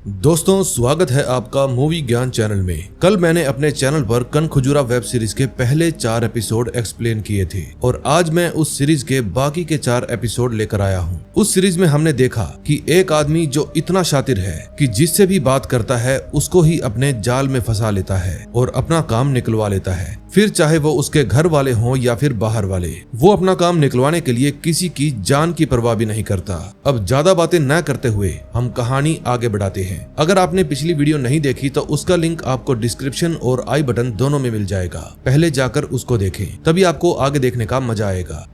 दोस्तों, स्वागत है आपका मूवी ज्ञान चैनल में। कल मैंने अपने चैनल पर कनखजुरा वेब सीरीज के पहले 4 एपिसोड एक्सप्लेन किए थे और आज मैं उस सीरीज के बाकी के 4 एपिसोड लेकर आया हूँ। उस सीरीज में हमने देखा कि एक आदमी जो इतना शातिर है कि जिससे भी बात करता है उसको ही अपने जाल में फंसा लेता है और अपना काम निकलवा लेता है, फिर चाहे वो उसके घर वाले हों या फिर बाहर वाले। वो अपना काम निकलवाने के लिए किसी की जान की परवाह भी नहीं करता। अब ज्यादा बातें न करते हुए हम कहानी आगे बढ़ाते हैं। अगर आपने पिछली वीडियो नहीं देखी तो उसका लिंक आपको डिस्क्रिप्शन और आई बटन दोनों में मिल जाएगा। पहले जाकर उसको देखें, तभी आपको आगे देखने का मजा आएगा।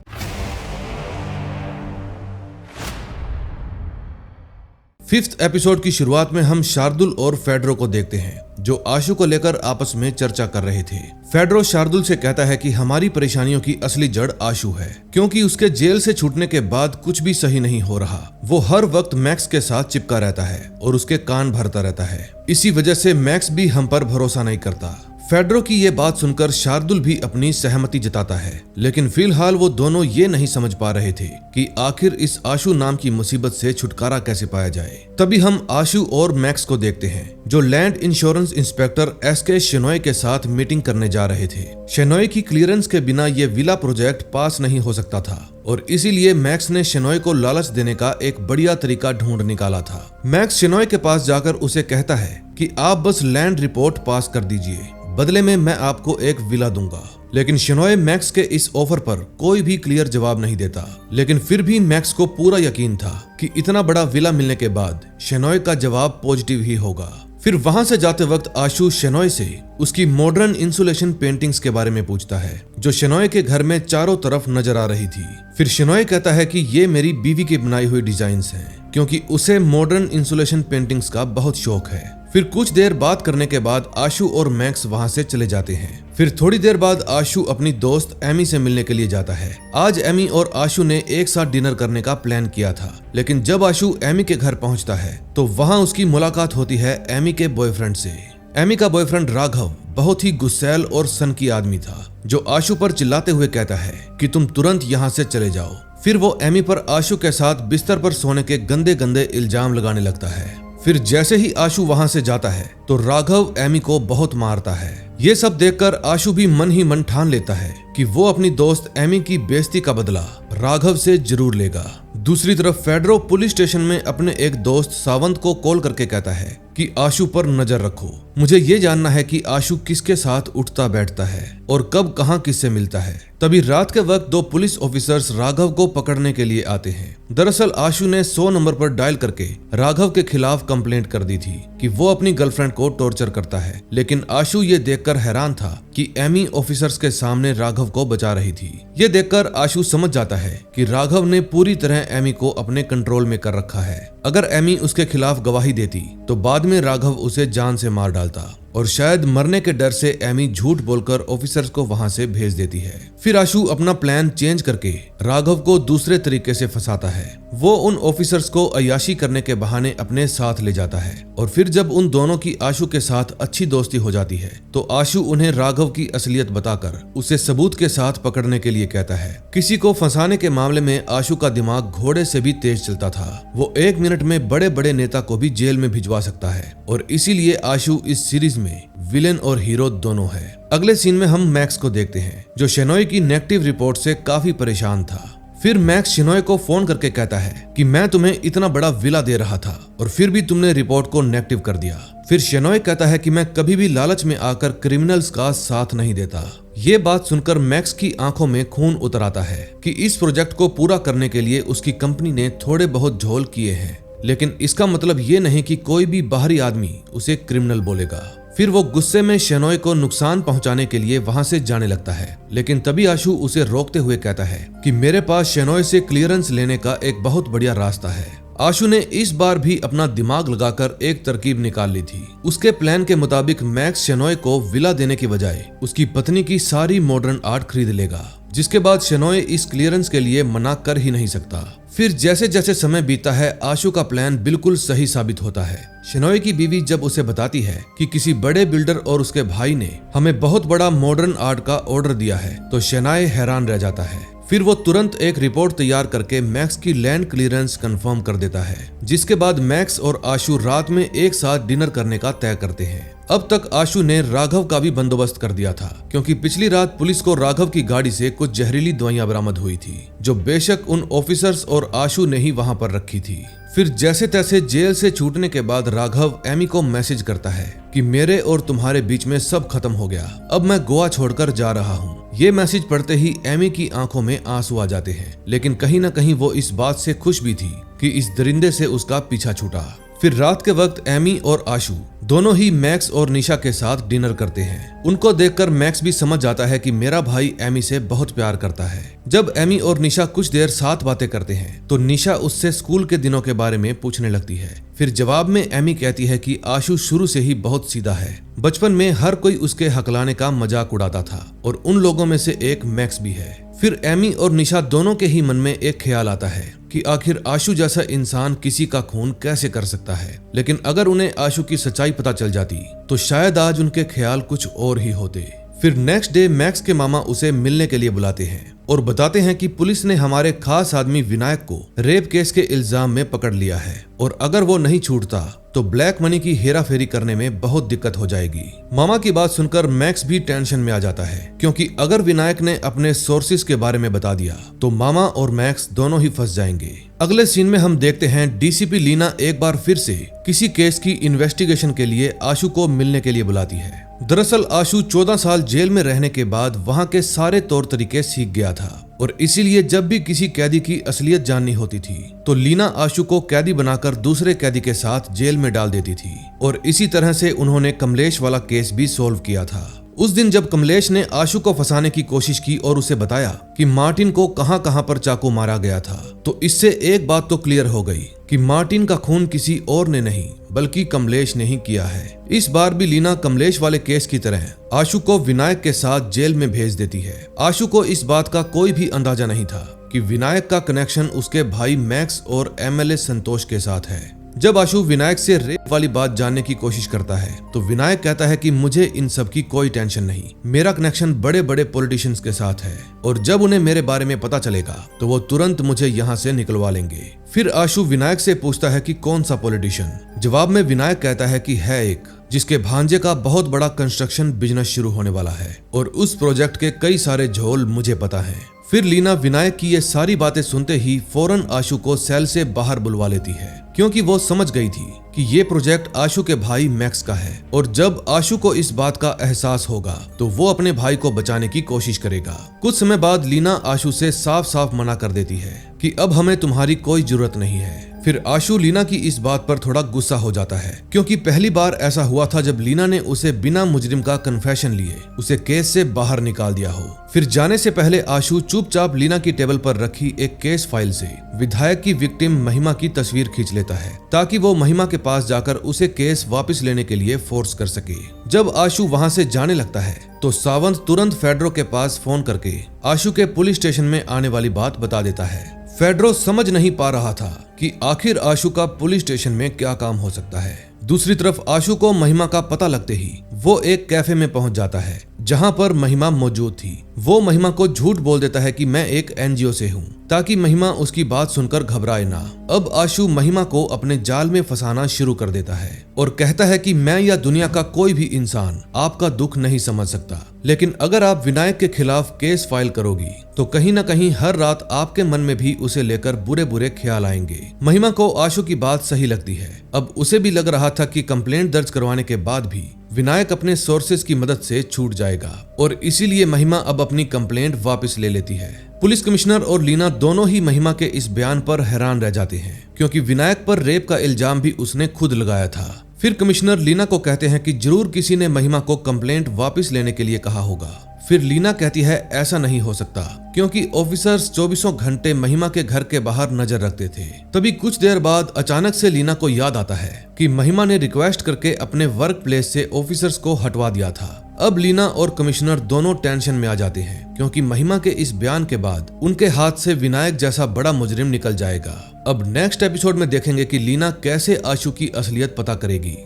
फिफ्थ एपिसोड की शुरुआत में हम शार्दुल और फेडरो को देखते हैं जो आशु को लेकर आपस में चर्चा कर रहे थे। फेडरो शार्दुल से कहता है कि हमारी परेशानियों की असली जड़ आशु है, क्योंकि उसके जेल से छूटने के बाद कुछ भी सही नहीं हो रहा। वो हर वक्त मैक्स के साथ चिपका रहता है और उसके कान भरता रहता है। इसी वजह से मैक्स भी हम पर भरोसा नहीं करता। फेडरो की ये बात सुनकर शार्दुल भी अपनी सहमति जताता है, लेकिन फिलहाल वो दोनों ये नहीं समझ पा रहे थे कि आखिर इस आशु नाम की मुसीबत से छुटकारा कैसे पाया जाए। तभी हम आशु और मैक्स को देखते हैं जो land insurance inspector S K Shenoy के साथ मीटिंग करने जा रहे थे। शेनॉय की क्लियरेंस के बिना ये विला प्रोजेक्ट पास नहीं हो सकता था और इसीलिए मैक्स ने शेनॉय को लालच देने का एक बढ़िया तरीका ढूंढ निकाला था। मैक्स शेनॉय के पास जाकर उसे कहता है कि आप बस लैंड रिपोर्ट पास कर दीजिए, बदले में मैं आपको एक विला दूंगा। लेकिन शेनॉय मैक्स के इस ऑफर पर कोई भी क्लियर जवाब नहीं देता, लेकिन फिर भी मैक्स को पूरा यकीन था कि इतना बड़ा विला मिलने के बाद शेनॉय का जवाब पॉजिटिव ही होगा। फिर वहां से जाते वक्त आशु शेनॉय से उसकी मॉडर्न इंसुलेशन पेंटिंग्स के बारे में पूछता है जो शेनॉय के घर में चारों तरफ नजर आ रही थी। फिर शेनॉय कहता है कि ये मेरी बीवी की बनाई हुई डिजाइन्स हैं, क्योंकि उसे मॉडर्न इंसुलेशन पेंटिंग्स का बहुत शौक है। फिर कुछ देर बात करने के बाद आशु और मैक्स वहां से चले जाते हैं। फिर थोड़ी देर बाद आशु अपनी दोस्त एमी से मिलने के लिए जाता है। आज एमी और आशु ने एक साथ डिनर करने का प्लान किया था, लेकिन जब आशु एमी के घर पहुंचता है तो वहां उसकी मुलाकात होती है एमी के बॉयफ्रेंड से। एमी का बॉयफ्रेंड राघव बहुत ही गुस्सैल और सनकी आदमी था जो आशु पर चिल्लाते हुए कहता है कि तुम तुरंत यहाँ से चले जाओ। फिर वो एमी पर आशु के साथ बिस्तर पर सोने के गंदे गंदे इल्जाम लगाने लगता है। फिर जैसे ही आशु वहां से जाता है तो राघव एमी को बहुत मारता है। ये सब देखकर आशु भी मन ही मन ठान लेता है कि वो अपनी दोस्त एमी की बेइज्जती का बदला राघव से जरूर लेगा। दूसरी तरफ फेडरो पुलिस स्टेशन में अपने एक दोस्त सावंत को कॉल करके कहता है कि आशु पर नजर रखो, मुझे ये जानना है कि आशु किसके साथ उठता बैठता है और कब कहां किससे मिलता है। तभी रात के वक्त 2 पुलिस ऑफिसर्स राघव को पकड़ने के लिए आते हैं। दरअसल आशु ने 100 नंबर पर डायल करके राघव के खिलाफ कंप्लेंट कर दी थी कि वो अपनी गर्लफ्रेंड को टॉर्चर करता है, लेकिन आशु ये देखकर हैरान था कि एमी ऑफिसर्स के सामने राघव को बचा रही थी। ये देखकर आशु समझ जाता है कि राघव ने पूरी तरह एमी को अपने कंट्रोल में कर रखा है। अगर एमी उसके खिलाफ गवाही देती तो बाद में राघव उसे जान से मार डालता और शायद मरने के डर से एमी झूठ बोलकर ऑफिसर्स को वहां से भेज देती है। फिर आशु अपना प्लान चेंज करके राघव को दूसरे तरीके से फंसाता है। वो उन ऑफिसर्स को अय्याशी करने के बहाने अपने साथ ले जाता है और फिर जब उन दोनों की आशु के साथ अच्छी दोस्ती हो जाती है तो आशु उन्हें राघव की असलियत बताकर उसे सबूत के साथ पकड़ने के लिए कहता है। किसी को फंसाने के मामले में आशु का दिमाग घोड़े से भी तेज चलता था। वो 1 मिनट में बड़े बड़े नेता को भी जेल में भिजवा सकता है और इसीलिए आशु इस सीरीज में विलेन और हीरो दोनों है। अगले सीन में हम मैक्स को देखते हैं जो शेनॉय की नेगेटिव रिपोर्ट से काफी परेशान था। फिर मैक्स शेनॉय को फोन करके कहता है कि मैं तुम्हें इतना बड़ा विला दे रहा था और फिर भी तुमने रिपोर्ट को नेगेटिव कर दिया। फिर शेनॉय कहता है कि मैं कभी भी लालच में आकर क्रिमिनल्स का साथ नहीं देता। ये बात सुनकर मैक्स की आंखों में खून उतर आता है कि इस प्रोजेक्ट को पूरा करने के लिए उसकी कंपनी ने थोड़े बहुत झोल किए हैं, लेकिन इसका मतलब ये नहीं कि कोई भी बाहरी आदमी उसे क्रिमिनल बोलेगा। फिर वो गुस्से में शेनॉय को नुकसान पहुंचाने के लिए वहां से जाने लगता है, लेकिन तभी आशु उसे रोकते हुए कहता है कि मेरे पास शेनॉय से क्लियरेंस लेने का एक बहुत बढ़िया रास्ता है। आशु ने इस बार भी अपना दिमाग लगाकर एक तरकीब निकाल ली थी। उसके प्लान के मुताबिक मैक्स शेनॉय को विला देने की बजाय उसकी पत्नी की सारी मॉडर्न आर्ट खरीद लेगा, जिसके बाद शेनॉय इस क्लियरेंस के लिए मना कर ही नहीं सकता। फिर जैसे जैसे समय बीतता है आशु का प्लान बिल्कुल सही साबित होता है। शेनॉय की बीवी जब उसे बताती है कि किसी बड़े बिल्डर और उसके भाई ने हमें बहुत बड़ा मॉडर्न आर्ट का ऑर्डर दिया है तो शेनॉय हैरान रह जाता है। फिर वो तुरंत एक रिपोर्ट तैयार करके मैक्स की लैंड क्लियरेंस कंफर्म कर देता है, जिसके बाद मैक्स और आशु रात में एक साथ डिनर करने का तय करते हैं। अब तक आशु ने राघव का भी बंदोबस्त कर दिया था, क्योंकि पिछली रात पुलिस को राघव की गाड़ी से कुछ जहरीली दवाइयां बरामद हुई थी, जो बेशक उन ऑफिसर्स और आशु ने ही वहां पर रखी थी। फिर जैसे तैसे जेल से छूटने के बाद राघव एमी को मैसेज करता है कि मेरे और तुम्हारे बीच में सब खत्म हो गया, अब मैं गोवा छोड़कर जा रहा हूँ। ये मैसेज पढ़ते ही एमी की आंखों में आंसू आ जाते हैं, लेकिन कहीं न कहीं वो इस बात से खुश भी थी कि इस दरिंदे से उसका पीछा छूटा। फिर रात के वक्त एमी और आशु दोनों ही मैक्स और निशा के साथ डिनर करते हैं। उनको देखकर मैक्स भी समझ जाता है कि मेरा भाई एमी से बहुत प्यार करता है। जब एमी और निशा कुछ देर साथ बातें करते हैं तो निशा उससे स्कूल के दिनों के बारे में पूछने लगती है। फिर जवाब में एमी कहती है कि आशु शुरू से ही बहुत सीधा है, बचपन में हर कोई उसके हकलाने का मजाक उड़ाता था और उन लोगों में से एक मैक्स भी है। फिर एमी और निशा दोनों के ही मन में एक ख्याल आता है कि आखिर आशु जैसा इंसान किसी का खून कैसे कर सकता है, लेकिन अगर उन्हें आशु की सच्चाई पता चल जाती तो शायद आज उनके ख्याल कुछ और ही होते। फिर नेक्स्ट डे मैक्स के मामा उसे मिलने के लिए बुलाते हैं और बताते हैं कि पुलिस ने हमारे खास आदमी विनायक को रेप केस के इल्जाम में पकड़ लिया है और अगर वो नहीं छूटता तो ब्लैक मनी की हेराफेरी करने में बहुत दिक्कत हो जाएगी। मामा की बात सुनकर मैक्स भी टेंशन में आ जाता है, क्योंकि अगर विनायक ने अपने सोर्सेज के बारे में बता दिया तो मामा और मैक्स दोनों ही फंस जाएंगे। अगले सीन में हम देखते हैं डीसीपी लीना एक बार फिर से किसी केस की इन्वेस्टिगेशन के लिए आशु को मिलने के लिए बुलाती है। दरअसल आशु 14 साल जेल में रहने के बाद वहां के सारे तौर तरीके सीख गया था और इसीलिए जब भी किसी कैदी की असलियत जाननी होती थी तो लीना आशु को कैदी बनाकर दूसरे कैदी के साथ जेल में डाल देती थी और इसी तरह से उन्होंने कमलेश वाला केस भी सोल्व किया था। उस दिन जब कमलेश ने आशु को फंसाने की कोशिश की और उसे बताया कि मार्टिन को कहां कहां पर चाकू मारा गया था, तो इससे एक बात तो क्लियर हो गई कि मार्टिन का खून किसी और ने नहीं बल्कि कमलेश ने ही किया है। इस बार भी लीना कमलेश वाले केस की तरह आशु को विनायक के साथ जेल में भेज देती है। आशु को इस बात का कोई भी अंदाजा नहीं था कि विनायक का कनेक्शन उसके भाई मैक्स और एमएलए संतोष के साथ है। जब आशु विनायक से रेप वाली बात जानने की कोशिश करता है तो विनायक कहता है कि मुझे इन सब की कोई टेंशन नहीं, मेरा कनेक्शन बड़े बड़े पॉलिटिशियंस के साथ है और जब उन्हें मेरे बारे में पता चलेगा तो वो तुरंत मुझे यहाँ से निकलवा लेंगे। फिर आशु विनायक से पूछता है कि कौन सा पॉलिटिशियन। जवाब में विनायक कहता है कि है एक, जिसके भांजे का बहुत बड़ा कंस्ट्रक्शन बिजनेस शुरू होने वाला है और उस प्रोजेक्ट के कई सारे झोल मुझे पता है। फिर लीना विनायक की ये सारी बातें सुनते ही फौरन आशु को सेल से बाहर बुलवा लेती है, क्योंकि वो समझ गई थी कि ये प्रोजेक्ट आशु के भाई मैक्स का है और जब आशु को इस बात का एहसास होगा तो वो अपने भाई को बचाने की कोशिश करेगा। कुछ समय बाद लीना आशु से साफ साफ मना कर देती है कि अब हमें तुम्हारी कोई जरूरत नहीं है। फिर आशु लीना की इस बात पर थोड़ा गुस्सा हो जाता है, क्योंकि पहली बार ऐसा हुआ था जब लीना ने उसे बिना मुजरिम का कन्फेशन लिए उसे केस से बाहर निकाल दिया हो। फिर जाने से पहले आशु चुपचाप लीना की टेबल पर रखी एक केस फाइल से विधायक की विक्टिम महिमा की तस्वीर खींच लेता है, ताकि वो महिमा के पास जाकर उसे केस वापस लेने के लिए फोर्स कर सके। जब आशु वहां से जाने लगता है तो सावंत तुरंत फेड्रो के पास फोन करके आशु के पुलिस स्टेशन में आने वाली बात बता देता है। फेड्रो समझ नहीं पा रहा था कि आखिर आशु का पुलिस स्टेशन में क्या काम हो सकता है। दूसरी तरफ आशु को महिमा का पता लगते ही वो एक कैफे में पहुंच जाता है जहां पर महिमा मौजूद थी। वो महिमा को झूठ बोल देता है कि मैं एक एनजीओ से हूं, ताकि महिमा उसकी बात सुनकर घबराए ना। अब आशु महिमा को अपने जाल में फंसाना शुरू कर देता है और कहता है कि मैं या दुनिया का कोई भी इंसान आपका दुख नहीं समझ सकता, लेकिन अगर आप विनायक के खिलाफ केस फाइल करोगी तो कहीं न कहीं हर रात आपके मन में भी उसे लेकर बुरे बुरे ख्याल आएंगे। महिमा को आशु की बात सही लगती है। अब उसे भी लग रहा था कि कंप्लेंट दर्ज करवाने के बाद भी विनायक अपने सोर्सेज की मदद से छूट जाएगा और इसीलिए महिमा अब अपनी कंप्लेंट वापस ले लेती है। पुलिस कमिश्नर और लीना दोनों ही महिमा के इस बयान पर हैरान रह जाते हैं, क्योंकि विनायक पर रेप का इल्जाम भी उसने खुद लगाया था। फिर कमिश्नर लीना को कहते हैं कि जरूर किसी ने महिमा को कंप्लेंट वापस लेने के लिए कहा होगा। फिर लीना कहती है ऐसा नहीं हो सकता, क्योंकि ऑफिसर्स 24 घंटे महिमा के घर के बाहर नजर रखते थे। तभी कुछ देर बाद अचानक से लीना को याद आता है कि महिमा ने रिक्वेस्ट करके अपने वर्क प्लेस से ऑफिसर्स को हटवा दिया था। अब लीना और कमिश्नर दोनों टेंशन में आ जाते हैं, क्योंकि महिमा के इस बयान के बाद उनके हाथ से विनायक जैसा बड़ा मुजरिम निकल जाएगा। अब नेक्स्ट एपिसोड में देखेंगे कि लीना कैसे आशु की असलियत पता करेगी।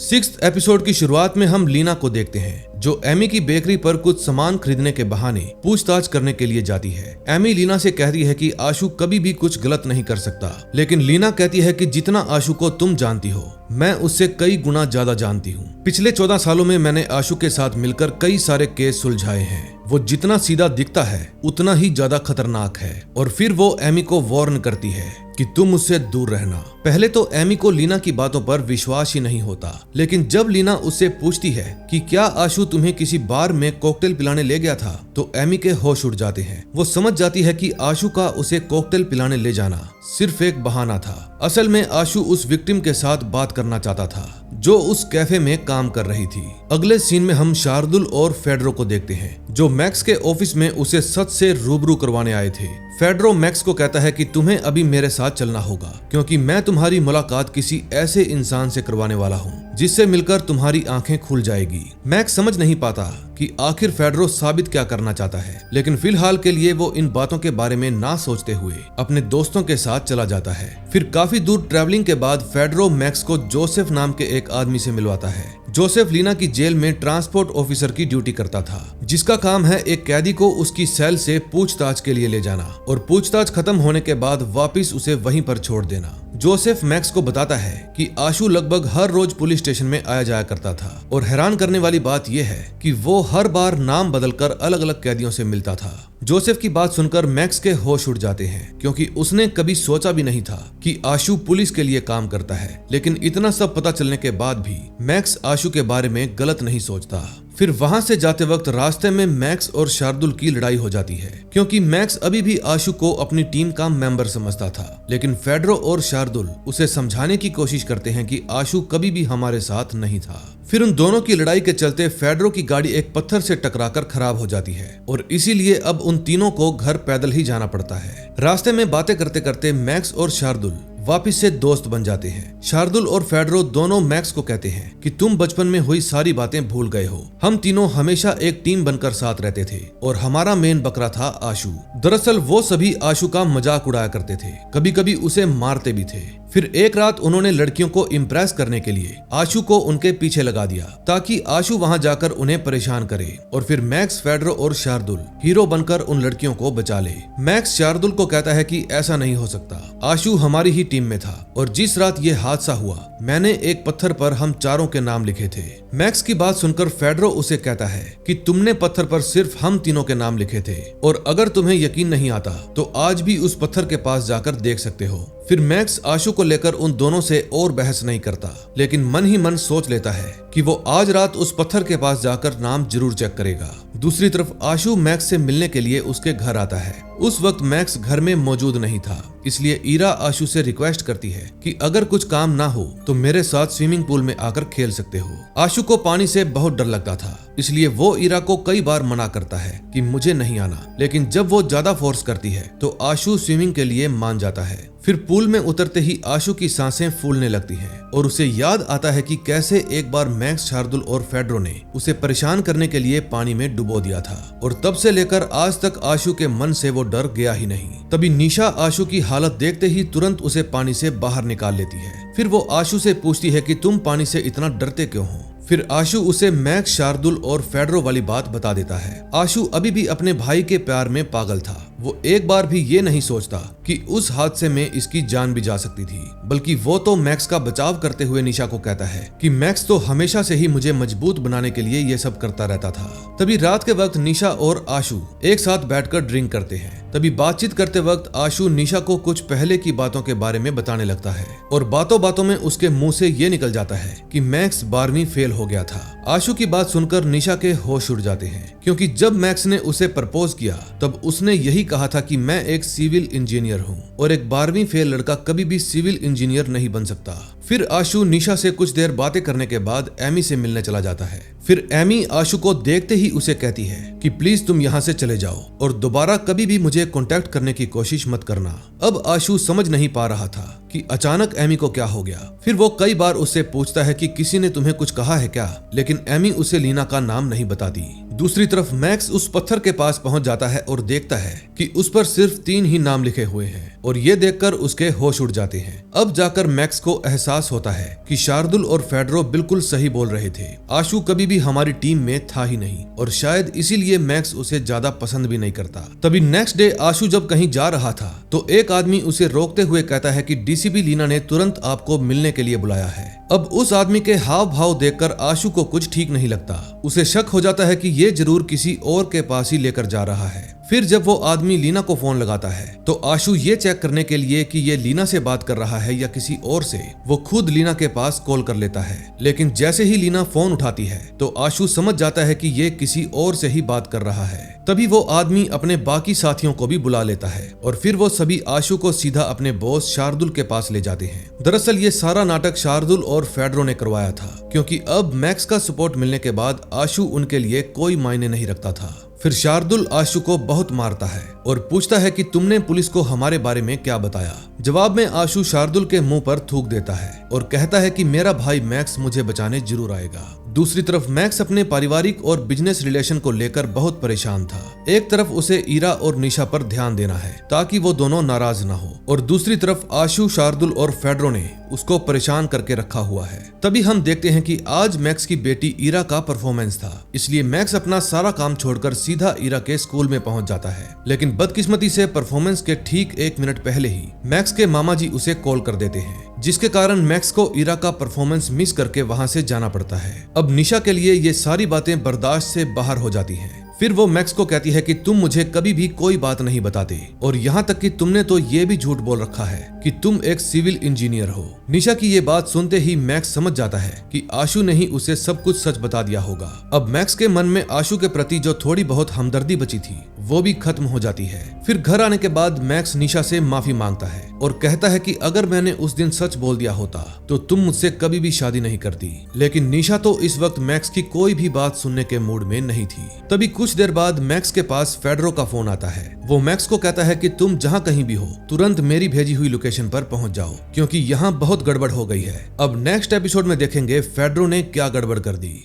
6th एपिसोड की शुरुआत में हम लीना को देखते हैं जो एमी की बेकरी पर कुछ सामान खरीदने के बहाने पूछताछ करने के लिए जाती है। एमी लीना से कहती है कि आशु कभी भी कुछ गलत नहीं कर सकता, लेकिन लीना कहती है कि जितना आशु को तुम जानती हो मैं उससे कई गुना ज्यादा जानती हूँ। पिछले 14 सालों में मैंने आशु के साथ मिलकर कई सारे केस सुलझाए हैं। वो जितना सीधा दिखता है उतना ही ज्यादा खतरनाक है। और फिर वो एमी को वार्न करती है कि तुम उससे दूर रहना। पहले तो एमी को लीना की बातों पर विश्वास ही नहीं होता, लेकिन जब लीना उससे पूछती है कि क्या आशु तुम्हें किसी बार में कॉकटेल पिलाने ले गया था, तो एमी के होश उड़ जाते हैं। वो समझ जाती है कि आशु का उसे कॉकटेल पिलाने ले जाना सिर्फ एक बहाना था। असल में आशु उस विक्टिम के साथ बात करना चाहता था जो उस कैफे में काम कर रही थी। अगले सीन में हम शार्दुल और फेडरो को देखते हैं जो मैक्स के ऑफिस में उसे सच से रूबरू करवाने आए थे। फेडरो मैक्स को कहता है कि तुम्हें अभी मेरे साथ चलना होगा क्योंकि मैं तुम्हारी मुलाकात किसी ऐसे इंसान से करवाने वाला हूँ जिससे मिलकर तुम्हारी आंखें खुल जाएगी। मैक्स समझ नहीं पाता कि आखिर फेडरो साबित क्या करना चाहता है, लेकिन फिलहाल के लिए वो इन बातों के बारे में ना सोचते हुए अपने दोस्तों के साथ चला जाता है। फिर काफी दूर ट्रैवलिंग के बाद फेडरो मैक्स को जोसेफ नाम के एक आदमी से मिलवाता है। जोसेफ लीना की जेल में ट्रांसपोर्ट ऑफिसर की ड्यूटी करता था, जिसका काम है एक कैदी को उसकी सेल से पूछताछ के लिए ले जाना और पूछताछ खत्म होने के बाद वापस उसे वहीं पर छोड़ देना। जोसेफ मैक्स को बताता है कि आशु लगभग हर रोज पुलिस स्टेशन में आया जाया करता था और हैरान करने वाली बात यह है कि वो हर बार नाम बदलकर अलग अलग कैदियों से मिलता था। जोसेफ की बात सुनकर मैक्स के होश उड़ जाते हैं क्योंकि उसने कभी सोचा भी नहीं था कि आशु पुलिस के लिए काम करता है। लेकिन इतना सब पता चलने के बाद भी मैक्स आशु के बारे में गलत नहीं सोचता। फिर वहां से जाते वक्त रास्ते में मैक्स और शार्दुल की लड़ाई हो जाती है क्योंकि मैक्स अभी भी आशु को अपनी टीम का मेंबर समझता था, लेकिन फेडरो और शार्दुल उसे समझाने की कोशिश करते हैं कि आशु कभी भी हमारे साथ नहीं था। फिर उन दोनों की लड़ाई के चलते फेडरो की गाड़ी एक पत्थर से टकराकर खराब हो जाती है और इसीलिए अब उन तीनों को घर पैदल ही जाना पड़ता है। रास्ते में बातें करते करते मैक्स और शार्दुल वापिस से दोस्त बन जाते हैं। शार्दुल और फेडरो दोनों मैक्स को कहते हैं कि तुम बचपन में हुई सारी बातें भूल गए हो। हम तीनों हमेशा एक टीम बनकर साथ रहते थे और हमारा मेन बकरा था आशु। दरअसल वो सभी आशु का मजाक उड़ाया करते थे, कभी कभी उसे मारते भी थे। फिर एक रात उन्होंने लड़कियों को इम्प्रेस करने के लिए आशु को उनके पीछे लगा दिया ताकि आशु वहां जाकर उन्हें परेशान करे और फिर मैक्स, फेडरो और शार्दुल हीरो बनकर उन लड़कियों को बचा ले। मैक्स शार्दुल को कहता है कि ऐसा नहीं हो सकता, आशु हमारी ही टीम में था और जिस रात ये हादसा हुआ मैंने एक पत्थर पर हम चारों के नाम लिखे थे। मैक्स की बात सुनकर फेडरो उसे कहता है कि तुमने पत्थर पर सिर्फ हम तीनों के नाम लिखे थे और अगर तुम्हें यकीन नहीं आता तो आज भी उस पत्थर के पास जाकर देख सकते हो। फिर मैक्स आशु को लेकर उन दोनों से और बहस नहीं करता, लेकिन मन ही मन सोच लेता है कि वो आज रात उस पत्थर के पास जाकर नाम जरूर चेक करेगा। दूसरी तरफ आशु मैक्स से मिलने के लिए उसके घर आता है। उस वक्त मैक्स घर में मौजूद नहीं था, इसलिए ईरा आशु से रिक्वेस्ट करती है कि अगर कुछ काम ना हो तो मेरे साथ स्विमिंग पूल में आकर खेल सकते हो। आशु को पानी से बहुत डर लगता था, इसलिए वो ईरा को कई बार मना करता है कि मुझे नहीं आना, लेकिन जब वो ज्यादा फोर्स करती है तो आशु स्विमिंग के लिए मान जाता है। फिर पूल में उतरते ही आशु की सांसें फूलने लगती हैं और उसे याद आता है कि कैसे एक बार मैक्स, शार्दुल और फेडरो ने उसे परेशान करने के लिए पानी में डुबो दिया था और तब से लेकर आज तक आशु के मन से वो डर गया ही नहीं। तभी निशा आशु की हालत देखते ही तुरंत उसे पानी से बाहर निकाल लेती है। फिर वो आशु से पूछती है कि तुम पानी से इतना डरते क्यों हो। फिर आशु उसे मैक्स, शार्दुल और फेडरो वाली बात बता देता है। आशु अभी भी अपने भाई के प्यार में पागल था। वो एक बार भी ये नहीं सोचता कि उस हादसे में इसकी जान भी जा सकती थी, बल्कि वो तो मैक्स का बचाव करते हुए निशा को कहता है कि मैक्स तो हमेशा से ही मुझे मजबूत बनाने के लिए ये सब करता रहता था। तभी रात के वक्त निशा और आशु एक साथ बैठकर ड्रिंक करते हैं। तभी बातचीत करते वक्त आशु निशा को कुछ पहले की बातों के बारे में बताने लगता है और बातों बातों में उसके मुंह से ये निकल जाता है कि मैक्स 12वीं फेल हो गया था। आशु की बात सुनकर निशा के होश उड़ जाते हैं क्योंकि जब मैक्स ने उसे प्रपोज किया तब उसने यही कहा था कि मैं एक सिविल इंजीनियर हूँ और एक 12वीं फेल लड़का कभी भी सिविल इंजीनियर नहीं बन सकता। फिर आशु निशा से कुछ देर बातें करने के बाद एमी से मिलने चला जाता है। फिर एमी आशु को देखते ही उसे कहती है कि प्लीज तुम यहाँ से चले जाओ और दोबारा कभी भी मुझे कांटेक्ट करने की कोशिश मत करना। अब आशु समझ नहीं पा रहा था कि अचानक एमी को क्या हो गया। फिर वो कई बार उससे पूछता है कि किसी ने तुम्हें कुछ कहा है क्या, लेकिन एमी उसे लीना का नाम नहीं बताती। दूसरी तरफ मैक्स उस पत्थर के पास पहुंच जाता है और देखता है कि उस पर सिर्फ 3 ही नाम लिखे हुए हैं और ये देखकर उसके होश उड़ जाते हैं। अब जाकर मैक्स को एहसास होता है कि शार्दुल और फेडरो बिल्कुल सही बोल रहे थे। आशु कभी भी हमारी टीम में था ही नहीं और शायद इसीलिए मैक्स उसे ज्यादा पसंद भी नहीं करता। तभी नेक्स्ट डे आशु जब कहीं जा रहा था तो एक आदमी उसे रोकते हुए कहता है कि डीसीपी लीना ने तुरंत आपको मिलने के लिए बुलाया है। अब उस आदमी के हाव भाव देखकर आशु को कुछ ठीक नहीं लगता। उसे शक हो जाता है कि ये जरूर किसी और के पास ही लेकर जा रहा है। फिर जब वो आदमी लीना को फोन लगाता है तो आशु ये चेक करने के लिए कि ये लीना से बात कर रहा है या किसी और से, वो खुद लीना के पास कॉल कर लेता है। लेकिन जैसे ही लीना फोन उठाती है तो आशु समझ जाता है कि ये किसी और से ही बात कर रहा है। तभी वो आदमी अपने बाकी साथियों को भी बुला लेता है और फिर वो सभी आशु को सीधा अपने बॉस शार्दुल के पास ले जाते हैं। दरअसल ये सारा नाटक शार्दुल और फेडरो ने करवाया था, क्योंकि अब मैक्स का सपोर्ट मिलने के बाद आशु उनके लिए कोई मायने नहीं रखता था। फिर शार्दुल आशु को बहुत मारता है और पूछता है कि तुमने पुलिस को हमारे बारे में क्या बताया। जवाब में आशु शार्दुल के मुंह पर थूक देता है और कहता है कि मेरा भाई मैक्स मुझे बचाने जरूर आएगा। दूसरी तरफ मैक्स अपने पारिवारिक और बिजनेस रिलेशन को लेकर बहुत परेशान था। एक तरफ उसे ईरा और निशा पर ध्यान देना है ताकि वो दोनों नाराज ना हो, और दूसरी तरफ आशु, शार्दुल और फेडरो ने उसको परेशान करके रखा हुआ है। तभी हम देखते हैं कि आज मैक्स की बेटी ईरा का परफॉर्मेंस था, इसलिए मैक्स अपना सारा काम छोड़कर सीधा ईरा के स्कूल में पहुंच जाता है। लेकिन बदकिस्मती से परफॉर्मेंस के ठीक 1 मिनट पहले ही मैक्स के मामा जी उसे कॉल कर देते हैं, जिसके कारण मैक्स को ईरा का परफॉर्मेंस मिस करके वहां से जाना पड़ता है। अब निशा के लिए ये सारी बातें बर्दाश्त से बाहर हो जाती हैं। फिर वो मैक्स को कहती है कि तुम मुझे कभी भी कोई बात नहीं बताते, और यहाँ तक कि तुमने तो ये भी झूठ बोल रखा है कि तुम एक सिविल इंजीनियर हो। निशा की ये बात सुनते ही मैक्स समझ जाता है कि आशु ने ही उसे सब कुछ सच बता दिया होगा। अब मैक्स के मन में आशु के प्रति जो थोड़ी बहुत हमदर्दी बची थी वो भी खत्म हो जाती है। फिर घर आने के बाद मैक्स निशा से माफी मांगता है और कहता है कि अगर मैंने उस दिन सच बोल दिया होता तो तुम मुझसे कभी भी शादी नहीं करती। लेकिन निशा तो इस वक्त मैक्स की कोई भी बात सुनने के मूड में नहीं थी। तभी कुछ देर बाद मैक्स के पास फेडरो का फोन आता है। वो मैक्स को कहता है कि तुम जहां कहीं भी हो तुरंत मेरी भेजी हुई लोकेशन पर पहुंच जाओ, क्योंकि यहाँ बहुत गड़बड़ हो गई है। अब नेक्स्ट एपिसोड में देखेंगे फेडरो ने क्या गड़बड़ कर दी।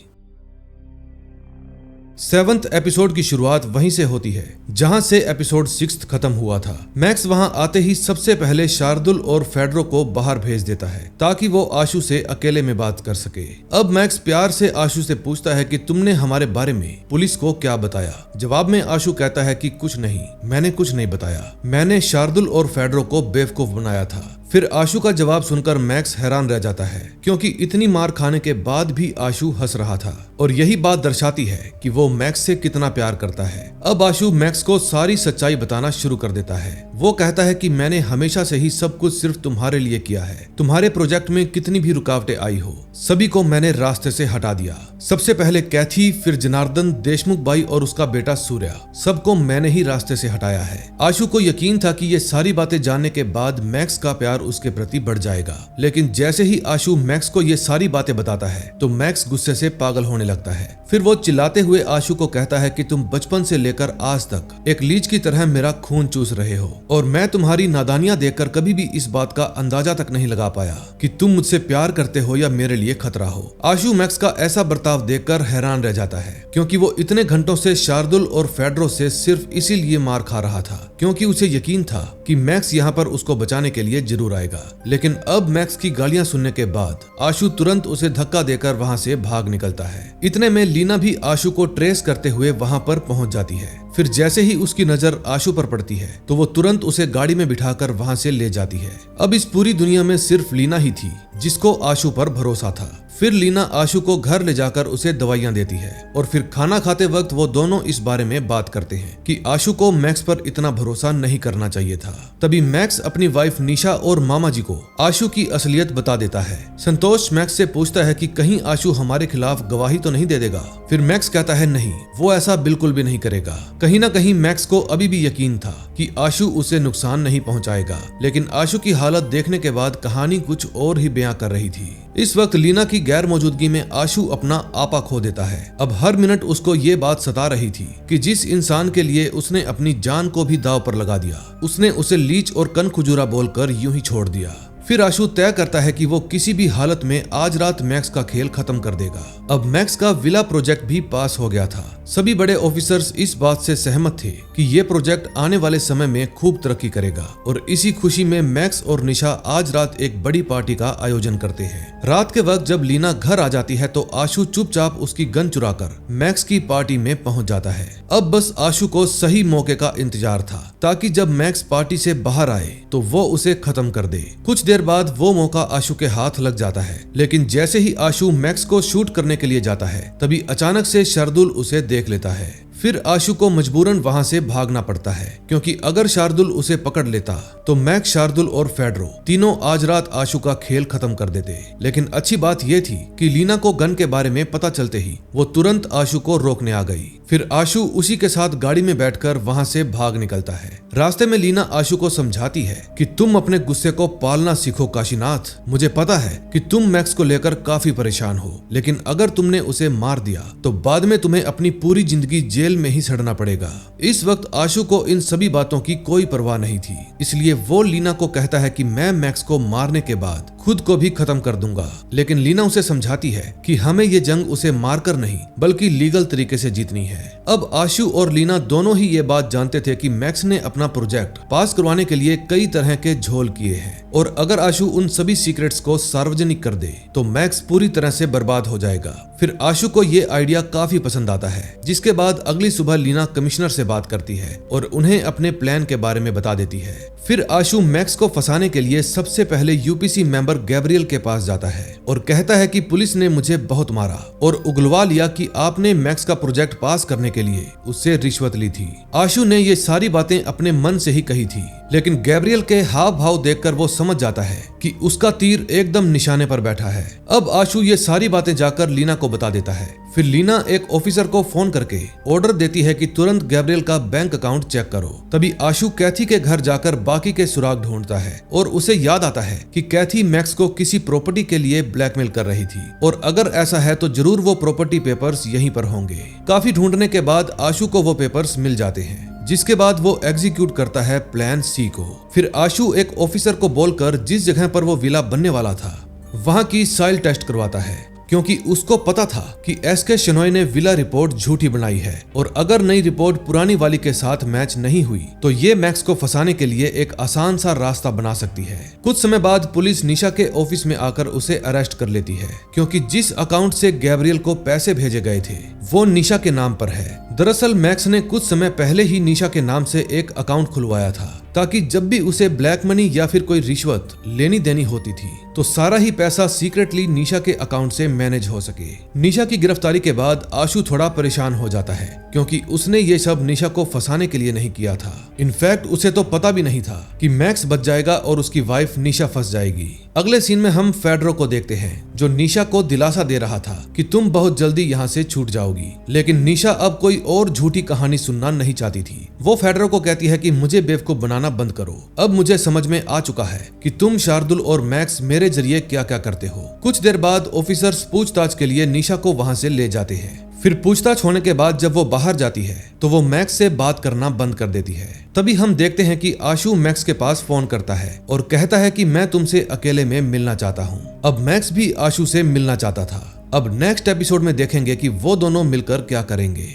7th एपिसोड की शुरुआत वहीं से होती है जहां से एपिसोड 6 खत्म हुआ था। मैक्स वहां आते ही सबसे पहले शार्दुल और फेडरो को बाहर भेज देता है ताकि वो आशु से अकेले में बात कर सके। अब मैक्स प्यार से आशु से पूछता है कि तुमने हमारे बारे में पुलिस को क्या बताया। जवाब में आशु कहता है कि कुछ नहीं, मैंने कुछ नहीं बताया, मैंने शार्दुल और फेडरो को बेवकूफ बनाया था। फिर आशु का जवाब सुनकर मैक्स हैरान रह जाता है, क्योंकि इतनी मार खाने के बाद भी आशु हंस रहा था, और यही बात दर्शाती है कि वो मैक्स से कितना प्यार करता है। अब आशु मैक्स को सारी सच्चाई बताना शुरू कर देता है। वो कहता है कि मैंने हमेशा से ही सब कुछ सिर्फ तुम्हारे लिए किया है। तुम्हारे प्रोजेक्ट में कितनी भी रुकावटें आई हो, सभी को मैंने रास्ते से हटा दिया। सबसे पहले कैथी, फिर जनार्दन, देशमुख भाई और उसका बेटा सूर्या, सबको मैंने ही रास्ते से हटाया है। आशु को यकीन था कि ये सारी बातें जानने के बाद मैक्स का प्यार उसके प्रति बढ़ जाएगा। लेकिन जैसे ही आशु मैक्स को ये सारी बातें बताता है तो मैक्स गुस्से से पागल होने लगता है। फिर वो चिल्लाते हुए आशु को कहता है कि तुम बचपन से लेकर आज तक एक लीच की तरह मेरा खून चूस रहे हो, और मैं तुम्हारी नादानियां देखकर कभी भी इस बात का अंदाजा तक नहीं लगा पाया कि तुम मुझसे प्यार करते हो या मेरे लिए खतरा हो। आशु मैक्स का ऐसा बर्ताव देखकर हैरान रह जाता है, क्योंकि वो इतने घंटों से शार्दुल और फेडरो से सिर्फ इसीलिए मार खा रहा था क्योंकि उसे यकीन था कि मैक्स यहाँ पर उसको बचाने के लिए जरूर आएगा। लेकिन अब मैक्स की गालियां सुनने के बाद आशु तुरंत उसे धक्का देकर वहां से भाग निकलता है। इतने में लीना भी आशु को ट्रेस करते हुए वहां पर पहुंच जाती है। फिर जैसे ही उसकी नजर आशु पर पड़ती है तो वो तुरंत उसे गाड़ी में बिठाकर वहां से ले जाती है। अब इस पूरी दुनिया में सिर्फ लीना ही थी जिसको आशु पर भरोसा था। फिर लीना आशु को घर ले जाकर उसे दवाइयां देती है, और फिर खाना खाते वक्त वो दोनों इस बारे में बात करते हैं कि आशु को मैक्स पर इतना भरोसा नहीं करना चाहिए था। तभी मैक्स अपनी वाइफ निशा और मामा जी को आशु की असलियत बता देता है। संतोष मैक्स से पूछता है कि कहीं आशु हमारे खिलाफ गवाही तो नहीं दे देगा। फिर मैक्स कहता है नहीं, वो ऐसा बिल्कुल भी नहीं करेगा। कहीं ना कहीं मैक्स को अभी भी यकीन था कि आशु उसे नुकसान नहीं पहुंचाएगा, लेकिन आशु की हालत देखने के बाद कहानी कुछ और ही बयां कर रही थी। इस वक्त लीना की गैर मौजूदगी में आशु अपना आपा खो देता है। अब हर मिनट उसको ये बात सता रही थी कि जिस इंसान के लिए उसने अपनी जान को भी दांव पर लगा दिया, उसने उसे लीच और कन खुजूरा बोलकर यूं ही छोड़ दिया। फिर आशु तय करता है कि वो किसी भी हालत में आज रात मैक्स का खेल खत्म कर देगा। अब मैक्स का विला प्रोजेक्ट भी पास हो गया था। सभी बड़े ऑफिसर्स इस बात से सहमत थे कि ये प्रोजेक्ट आने वाले समय में खूब तरक्की करेगा और इसी खुशी में मैक्स और निशा आज रात एक बड़ी पार्टी का आयोजन करते हैं। रात के वक्त जब लीना घर आ जाती है तो आशु चुपचाप उसकी गन चुराकर मैक्स की पार्टी में पहुंच जाता है। अब बस आशु को सही मौके का इंतजार था ताकि जब मैक्स पार्टी से बाहर आए तो वो उसे खत्म कर दे। कुछ देर बाद वो मौका आशु के हाथ लग जाता है, लेकिन जैसे ही आशु मैक्स को शूट करने के लिए जाता है तभी अचानक से शार्दुल उसे देख लेता है। फिर आशु को मजबूरन वहां से भागना पड़ता है क्योंकि अगर शार्दुल उसे पकड़ लेता तो मैक्स, शार्दुल और फेड्रो तीनों आज रात आशु का खेल खत्म कर देते। लेकिन अच्छी बात यह थी कि लीना को गन के बारे में पता चलते ही वो तुरंत आशु को रोकने आ गई। फिर आशु उसी के साथ गाड़ी में बैठकर वहां से भाग निकलता है। रास्ते में लीना आशु को समझाती है कि तुम अपने गुस्से को पालना सीखो काशीनाथ। मुझे पता है कि तुम मैक्स को लेकर काफी परेशान हो, लेकिन अगर तुमने उसे मार दिया तो बाद में तुम्हें अपनी पूरी जिंदगी जेल में ही सड़ना पड़ेगा। इस वक्त आशु को इन सभी बातों की कोई परवाह नहीं थी, इसलिए वो लीना को कहता है कि मैं मैक्स को मारने के बाद खुद को भी खत्म कर दूंगा। लेकिन लीना उसे समझाती है कि हमें ये जंग उसे मारकर नहीं बल्कि लीगल तरीके से जीतनी है। अब आशु और लीना दोनों ही ये बात जानते थे कि मैक्स ने अपना प्रोजेक्ट पास करवाने के लिए कई तरह के झोल किए हैं और अगर आशु उन सभी सीक्रेट्स को सार्वजनिक कर दे तो मैक्स पूरी तरह से बर्बाद हो जाएगा। फिर आशु को ये आइडिया काफी पसंद आता है, जिसके बाद अगली सुबह लीना कमिश्नर से बात करती है और उन्हें अपने प्लान के बारे में बता देती है। फिर आशु मैक्स को फंसाने के लिए सबसे पहले यूपीसी मेंबर गैब्रियल के पास जाता है और कहता है कि पुलिस ने मुझे बहुत मारा और उगलवा लिया कि आपने मैक्स का प्रोजेक्ट पास करने के लिए उससे रिश्वत ली थी। आशु ने ये सारी बातें अपने मन से ही कही थी, लेकिन गैब्रियल के हाव भाव देखकर वो समझ जाता है कि उसका तीर एकदम निशाने पर बैठा है। अब आशु ये सारी बातें जाकर लीना को बता देता है। फिर लीना एक ऑफिसर को फोन करके ऑर्डर देती है कि तुरंत गैब्रियल का बैंक अकाउंट चेक करो। तभी आशु कैथी के घर जाकर बाकी के सुराग ढूंढता है और उसे याद आता है कि कैथी मैक्स को किसी प्रॉपर्टी के लिए ब्लैकमेल कर रही थी और अगर ऐसा है तो जरूर वो प्रॉपर्टी पेपर्स यहीं पर होंगे। काफी ढूंढने के बाद आशु को वो पेपर्स मिल जाते हैं, जिसके बाद वो एग्जीक्यूट करता है प्लान सी को। फिर आशु एक ऑफिसर को बोलकर जिस जगह पर वो विला बनने वाला था वहां की सॉइल टेस्ट करवाता है, क्योंकि उसको पता था कि एसके शेनॉय ने विला रिपोर्ट झूठी बनाई है और अगर नई रिपोर्ट पुरानी वाली के साथ मैच नहीं हुई तो ये मैक्स को फंसाने के लिए एक आसान सा रास्ता बना सकती है। कुछ समय बाद पुलिस निशा के ऑफिस में आकर उसे अरेस्ट कर लेती है, क्योंकि जिस अकाउंट से गैब्रियल को पैसे भेजे गए थे वो निशा के नाम पर है। दरअसल मैक्स ने कुछ समय पहले ही निशा के नाम से एक अकाउंट खुलवाया था ताकि जब भी उसे ब्लैक मनी या फिर कोई रिश्वत लेनी देनी होती थी तो सारा ही पैसा सीक्रेटली निशा के अकाउंट से मैनेज हो सके। निशा की गिरफ्तारी के बाद आशु थोड़ा परेशान हो जाता है, क्योंकि उसने ये सब निशा को फंसाने के लिए नहीं किया था। इनफैक्ट उसे तो पता भी नहीं था कि मैक्स बच जाएगा और उसकी वाइफ निशा फंस जाएगी। अगले सीन में हम फेड्रो को देखते हैं, जो निशा को दिलासा दे रहा था कि तुम बहुत जल्दी यहाँ से छूट जाओगी। लेकिन निशा अब कोई और झूठी कहानी सुनना नहीं चाहती थी। वो फेड्रो को कहती है कि मुझे बेवकूफ बनाना बंद करो। अब मुझे समझ में आ चुका है कि तुम, शार्दुल और मैक्स मेरे जरिए क्या क्या करते हो। कुछ देर बाद ऑफिसर्स पूछताछ के लिए निशा को वहाँ से ले जाते हैं। फिर पूछताछ होने के बाद जब वो बाहर जाती है तो वो मैक्स से बात करना बंद कर देती है। तभी हम देखते हैं कि आशु मैक्स के पास फोन करता है और कहता है कि मैं तुमसे अकेले में मिलना चाहता हूँ। अब मैक्स भी आशु से मिलना चाहता था। अब नेक्स्ट एपिसोड में देखेंगे कि वो दोनों मिलकर क्या करेंगे।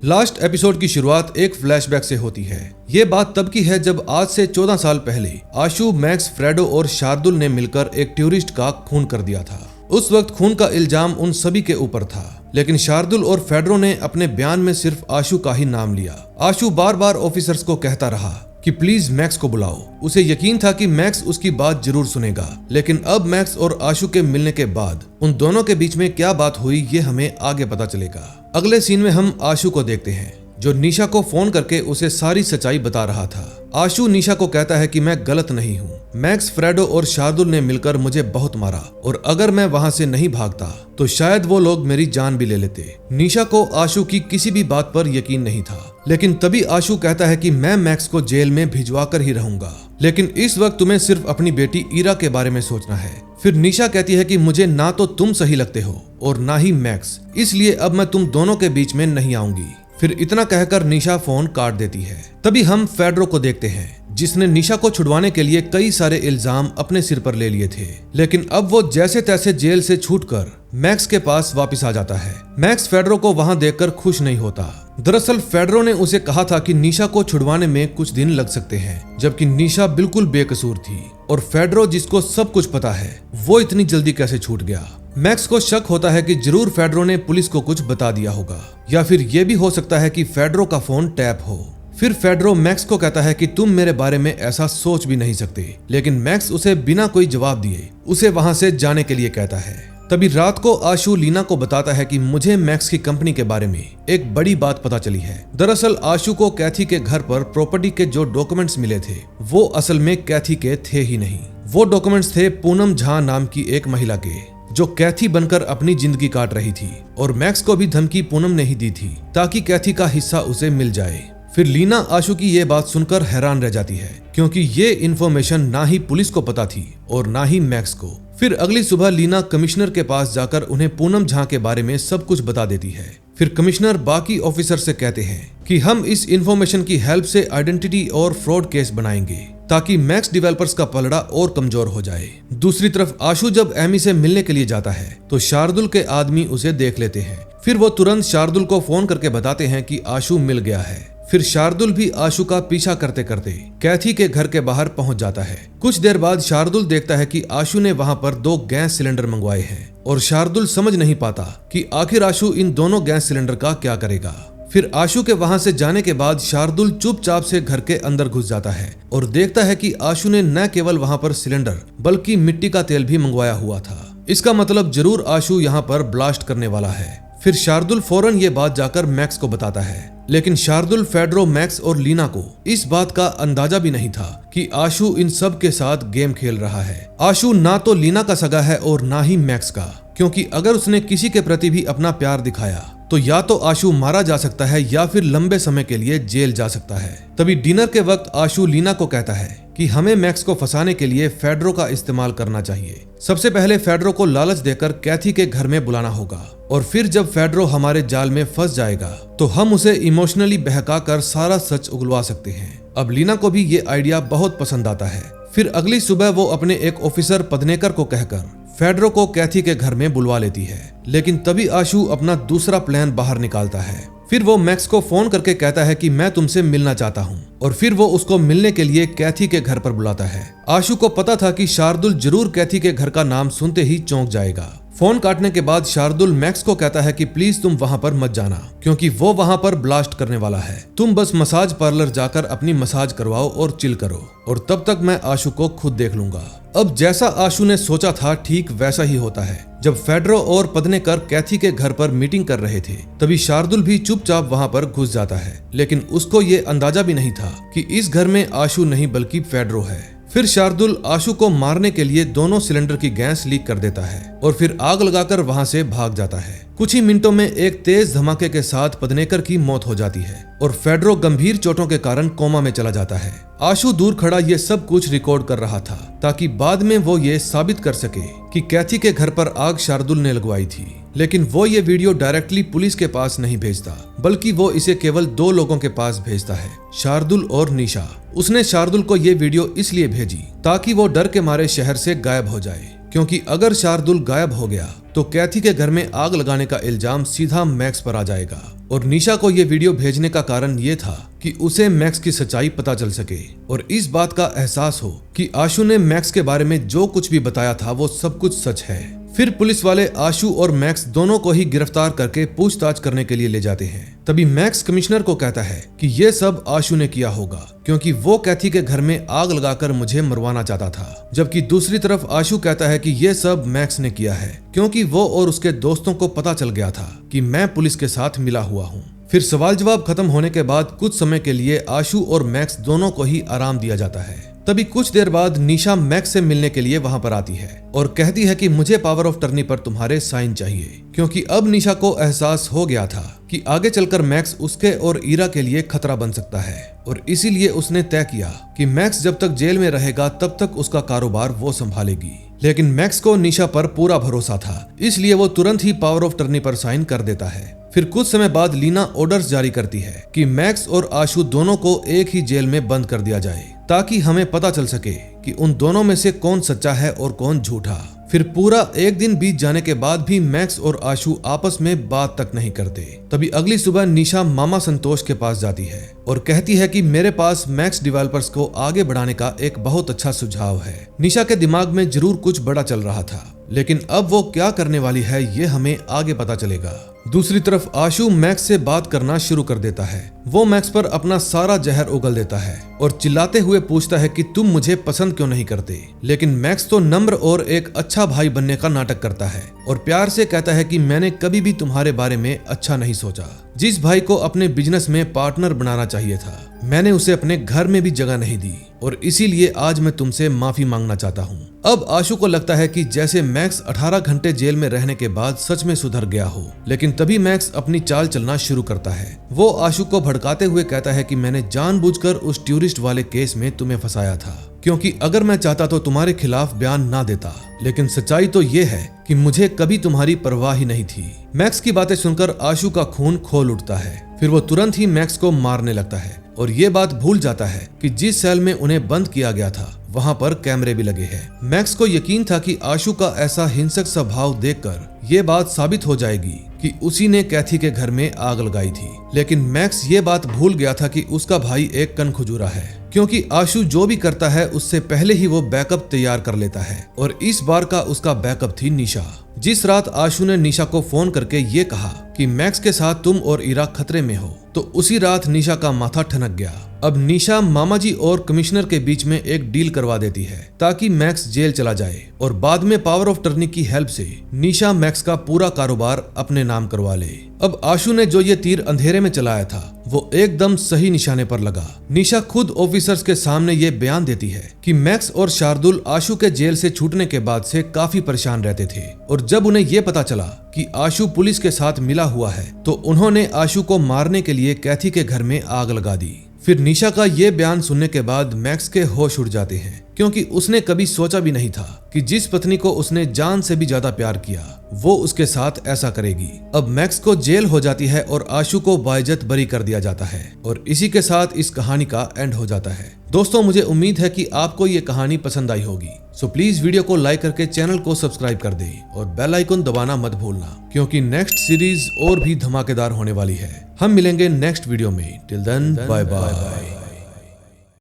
लास्ट एपिसोड की शुरुआत एक फ्लैशबैक से होती है। ये बात तब की है जब आज से 14 साल पहले आशु, मैक्स, फ्रेडो और शार्दुल ने मिलकर एक टूरिस्ट का खून कर दिया था। उस वक्त खून का इल्जाम उन सभी के ऊपर था, लेकिन शार्दुल और फेड्रो ने अपने बयान में सिर्फ आशु का ही नाम लिया। आशु बार बार ऑफिसर्स को कहता रहा कि प्लीज मैक्स को बुलाओ। उसे यकीन था कि मैक्स उसकी बात जरूर सुनेगा, लेकिन अब मैक्स और आशु के मिलने के बाद उन दोनों के बीच में क्या बात हुई ये हमें आगे पता चलेगा। अगले सीन में हम आशु को देखते हैं, जो निशा को फोन करके उसे सारी सच्चाई बता रहा था। आशु निशा को कहता है कि मैं गलत नहीं हूँ। मैक्स, फ्रेडो और शार्दुल ने मिलकर मुझे बहुत मारा और अगर मैं वहाँ से नहीं भागता तो शायद वो लोग मेरी जान भी ले लेते। निशा को आशु की किसी भी बात पर यकीन नहीं था, लेकिन तभी आशु कहता है कि मैं मैक्स को जेल में भिजवा कर ही रहूंगा, लेकिन इस वक्त तुम्हें सिर्फ अपनी बेटी ईरा के बारे में सोचना है। फिर निशा कहती है कि मुझे ना तो तुम सही लगते हो और ना ही मैक्स, इसलिए अब मैं तुम दोनों के बीच में नहीं आऊंगी। फिर इतना कहकर निशा फोन काट देती है। तभी हम फेड्रो को देखते हैं, जिसने निशा को छुड़वाने के लिए कई सारे इल्जाम अपने सिर पर ले लिए थे, लेकिन अब वो जैसे तैसे जेल से छूटकर मैक्स के पास वापस आ जाता है। मैक्स फेड्रो को वहां देखकर खुश नहीं होता। दरअसल फेड्रो ने उसे कहा था कि निशा को छुड़वाने में कुछ दिन लग सकते हैं, जबकि निशा बिल्कुल बेकसूर थी और फेड्रो, जिसको सब कुछ पता है, वो इतनी जल्दी कैसे छूट गया। मैक्स को शक होता है कि जरूर फेड्रो ने पुलिस को कुछ बता दिया होगा, या फिर ये भी हो सकता है कि फेड्रो का फोन टैप हो। फिर फेड्रो मैक्स को कहता है कि तुम मेरे बारे में ऐसा सोच भी नहीं सकते, लेकिन मैक्स उसे बिना कोई जवाब दिए उसे वहां से जाने के लिए कहता है। तभी रात को आशु लीना को बताता है कि मुझे मैक्स की कंपनी के बारे में एक बड़ी बात पता चली है। दरअसल आशु को कैथी के घर पर प्रॉपर्टी के जो डॉक्यूमेंट्स मिले थे वो असल में कैथी के थे ही नहीं। वो डॉक्यूमेंट्स थे पूनम झा नाम की एक महिला के, जो कैथी बनकर अपनी जिंदगी काट रही थी, और मैक्स को भी धमकी पूनम ने ही दी थी ताकि कैथी का हिस्सा उसे मिल जाए। फिर लीना आशु की ये बात सुनकर हैरान रह जाती है, क्योंकि ये इन्फॉर्मेशन ना ही पुलिस को पता थी और ना ही मैक्स को। फिर अगली सुबह लीना कमिश्नर के पास जाकर उन्हें पूनम झा के बारे में सब कुछ बता देती है। फिर कमिश्नर बाकी ऑफिसर से कहते हैं कि हम इस इन्फॉर्मेशन की हेल्प से आइडेंटिटी और फ्रॉड केस बनाएंगे, ताकि मैक्स डेवलपर्स का पलड़ा और कमजोर हो जाए। दूसरी तरफ आशु जब एमी से मिलने के लिए जाता है तो शार्दुल के आदमी उसे देख लेते हैं। फिर वो तुरंत शार्दुल को फोन करके बताते हैं कि आशु मिल गया है। फिर शार्दुल भी आशु का पीछा करते करते कैथी के घर के बाहर पहुंच जाता है। कुछ देर बाद शार्दुल देखता है कि आशु ने वहां पर 2 गैस सिलेंडर मंगवाए हैं, और शार्दुल समझ नहीं पाता कि आखिर आशु इन दोनों गैस सिलेंडर का क्या करेगा। फिर आशु के वहां से जाने के बाद शार्दुल चुपचाप से घर के अंदर घुस जाता है और देखता है कि आशु ने न केवल वहां पर सिलेंडर बल्कि मिट्टी का तेल भी मंगवाया हुआ था। इसका मतलब जरूर आशु यहाँ पर ब्लास्ट करने वाला है। फिर शार्दुल फौरन ये बात जाकर मैक्स को बताता है, लेकिन शार्दुल, फेड्रो, मैक्स और लीना को इस बात का अंदाजा भी नहीं था कि आशु इन सब के साथ गेम खेल रहा है। आशु ना तो लीना का सगा है और ना ही मैक्स का, क्योंकि अगर उसने किसी के प्रति भी अपना प्यार दिखाया तो या तो आशु मारा जा सकता है या फिर लंबे समय के लिए जेल जा सकता है। तभी डिनर के वक्त आशु लीना को कहता है कि हमें मैक्स को फंसाने के लिए फेड्रो का इस्तेमाल करना चाहिए। सबसे पहले फेड्रो को लालच देकर कैथी के घर में बुलाना होगा, और फिर जब फेड्रो हमारे जाल में फंस जाएगा तो हम उसे इमोशनली बहका कर सारा सच उगलवा सकते हैं। अब लीना को भी ये आइडिया बहुत पसंद आता है। फिर अगली सुबह वो अपने एक ऑफिसर पदनेकर को कहकर फेड्रो को कैथी के घर में बुलवा लेती है, लेकिन तभी आशु अपना दूसरा प्लान बाहर निकालता है। फिर वो मैक्स को फोन करके कहता है कि मैं तुमसे मिलना चाहता हूँ, और फिर वो उसको मिलने के लिए कैथी के घर पर बुलाता है। आशु को पता था कि शार्दुल जरूर कैथी के घर का नाम सुनते ही चौंक जाएगा। फोन काटने के बाद शार्दुल मैक्स को कहता है कि प्लीज तुम वहां पर मत जाना, क्योंकि वो वहां पर ब्लास्ट करने वाला है। तुम बस मसाज पार्लर जाकर अपनी मसाज करवाओ और चिल करो, और तब तक मैं आशु को खुद देख लूंगा। अब जैसा आशु ने सोचा था ठीक वैसा ही होता है। जब फेड्रो और पदनेकर कैथी के घर पर मीटिंग कर रहे थे, तभी शार्दुल भी चुपचाप वहां पर घुस जाता है, लेकिन उसको ये अंदाजा भी नहीं था कि इस घर में आशु नहीं बल्कि फेड्रो है। फिर शार्दुल आशु को मारने के लिए दोनों सिलेंडर की गैस लीक कर देता है और फिर आग लगाकर वहां से भाग जाता है। कुछ ही मिनटों में एक तेज धमाके के साथ पदनेकर की मौत हो जाती है और फेड्रो गंभीर चोटों के कारण कोमा में चला जाता है। आशु दूर खड़ा ये सब कुछ रिकॉर्ड कर रहा था ताकि बाद में वो ये साबित कर सके कि कैथी के घर पर आग शार्दुल ने लगवाई थी। लेकिन वो ये वीडियो डायरेक्टली पुलिस के पास नहीं भेजता, बल्कि वो इसे केवल 2 लोगों के पास भेजता है, शार्दुल और निशा। उसने शार्दुल को ये वीडियो इसलिए भेजी ताकि वो डर के मारे शहर से गायब हो जाए, क्योंकि अगर शार्दुल गायब हो गया तो कैथी के घर में आग लगाने का इल्जाम सीधा मैक्स पर आ जाएगा। और निशा को ये वीडियो भेजने का कारण ये था कि उसे मैक्स की सच्चाई पता चल सके और इस बात का एहसास हो कि आशु ने मैक्स के बारे में जो कुछ भी बताया था वो सब कुछ सच है। फिर पुलिस वाले आशु और मैक्स दोनों को ही गिरफ्तार करके पूछताछ करने के लिए ले जाते हैं। तभी मैक्स कमिश्नर को कहता है कि ये सब आशु ने किया होगा, क्योंकि वो कैथी के घर में आग लगाकर मुझे मरवाना चाहता था। जबकि दूसरी तरफ आशु कहता है कि ये सब मैक्स ने किया है, क्योंकि वो और उसके दोस्तों को पता चल गया था कि मैं पुलिस के साथ मिला हुआ हूँ। फिर सवाल जवाब खत्म होने के बाद कुछ समय के लिए आशु और मैक्स दोनों को ही आराम दिया जाता है। तभी कुछ देर बाद निशा मैक्स से मिलने के लिए वहां पर आती है और कहती है कि मुझे पावर ऑफ टर्नी पर तुम्हारे साइन चाहिए, क्योंकि अब निशा को एहसास हो गया था कि आगे चलकर मैक्स उसके और ईरा के लिए खतरा बन सकता है, और इसीलिए उसने तय किया कि मैक्स जब तक जेल में रहेगा तब तक उसका कारोबार वो संभालेगी। लेकिन मैक्स को निशा पर पूरा भरोसा था, इसलिए वो तुरंत ही पावर ऑफ टर्नी पर साइन कर देता है। फिर कुछ समय बाद लीना ऑर्डर्स जारी करती है कि मैक्स और आशु दोनों को एक ही जेल में बंद कर दिया जाए, ताकि हमें पता चल सके कि उन दोनों में से कौन सच्चा है और कौन झूठा। फिर पूरा एक दिन बीत जाने के बाद भी मैक्स और आशु आपस में बात तक नहीं करते। तभी अगली सुबह निशा मामा संतोष के पास जाती है और कहती है कि मेरे पास मैक्स डेवलपर्स को आगे बढ़ाने का एक बहुत अच्छा सुझाव है। निशा के दिमाग में जरूर कुछ बड़ा चल रहा था, लेकिन अब वो क्या करने वाली है ये हमें आगे पता चलेगा। दूसरी तरफ आशु मैक्स से बात करना शुरू कर देता है। वो मैक्स पर अपना सारा जहर उगल देता है और चिल्लाते हुए पूछता है कि तुम मुझे पसंद क्यों नहीं करते। लेकिन मैक्स तो नम्र और एक अच्छा भाई बनने का नाटक करता है और प्यार से कहता है कि मैंने कभी भी तुम्हारे बारे में अच्छा नहीं सोचा। जिस भाई को अपने बिजनेस में पार्टनर बनाना चाहिए था, मैंने उसे अपने घर में भी जगह नहीं दी और इसीलिए आज मैं तुमसे माफी मांगना चाहता हूँ। अब आशु को लगता है कि जैसे मैक्स 18 घंटे जेल में रहने के बाद सच में सुधर गया हो, लेकिन तभी मैक्स अपनी चाल चलना शुरू करता है। वो आशु को भड़काते हुए कहता है कि मैंने जानबूझकर उस टूरिस्ट वाले केस में तुम्हें फंसाया था, क्योंकि अगर मैं चाहता तो तुम्हारे खिलाफ बयान ना देता, लेकिन सच्चाई तो ये है कि मुझे कभी तुम्हारी परवाह ही नहीं थी। मैक्स की बातें सुनकर आशु का खून खोल उठता है। फिर वो तुरंत ही मैक्स को मारने लगता है और ये बात भूल जाता है कि जिस सेल में उन्हें बंद किया गया था वहाँ पर कैमरे भी लगे हैं। मैक्स को यकीन था कि आशु का ऐसा हिंसक स्वभाव देखकर ये बात साबित हो जाएगी कि उसी ने कैथी के घर में आग लगाई थी। लेकिन मैक्स ये बात भूल गया था कि उसका भाई एक कनखुजूरा है, क्योंकि आशु जो भी करता है उससे पहले ही वो बैकअप तैयार कर लेता है और इस बार का उसका बैकअप थी निशा। जिस रात आशु ने निशा को फोन करके ये कहा कि मैक्स के साथ तुम और इरा खतरे में हो, तो उसी रात निशा का माथा ठनक गया। अब निशा मामा जी और कमिश्नर के बीच में एक डील करवा देती है ताकि मैक्स जेल चला जाए और बाद में पावर ऑफ टर्नी की हेल्प से निशा मैक्स का पूरा कारोबार अपने नाम करवा ले। अब आशु ने जो ये तीर अंधेरे में चलाया था वो एकदम सही निशाने पर लगा। निशा खुद ऑफिसर्स के सामने ये बयान देती है कि मैक्स और शार्दुल आशु के जेल से छूटने के बाद से काफी परेशान रहते थे और जब उन्हें ये पता चला कि आशु पुलिस के साथ मिला हुआ है तो उन्होंने आशु को मारने के लिए कैथी के घर में आग लगा दी। फिर निशा का ये बयान सुनने के बाद मैक्स के होश उड़ जाते हैं, क्योंकि उसने कभी सोचा भी नहीं था कि जिस पत्नी को उसने जान से भी ज्यादा प्यार किया वो उसके साथ ऐसा करेगी। अब मैक्स को जेल हो जाती है और आशु को बाइज्जत बरी कर दिया जाता है और इसी के साथ इस कहानी का एंड हो जाता है। दोस्तों, मुझे उम्मीद है कि आपको ये कहानी पसंद आई होगी, सो प्लीज वीडियो को लाइक करके चैनल को सब्सक्राइब कर दें और बेल आइकन दबाना मत भूलना, क्योंकि नेक्स्ट सीरीज और भी धमाकेदार होने वाली है। हम मिलेंगे नेक्स्ट वीडियो में। Till then bye bye.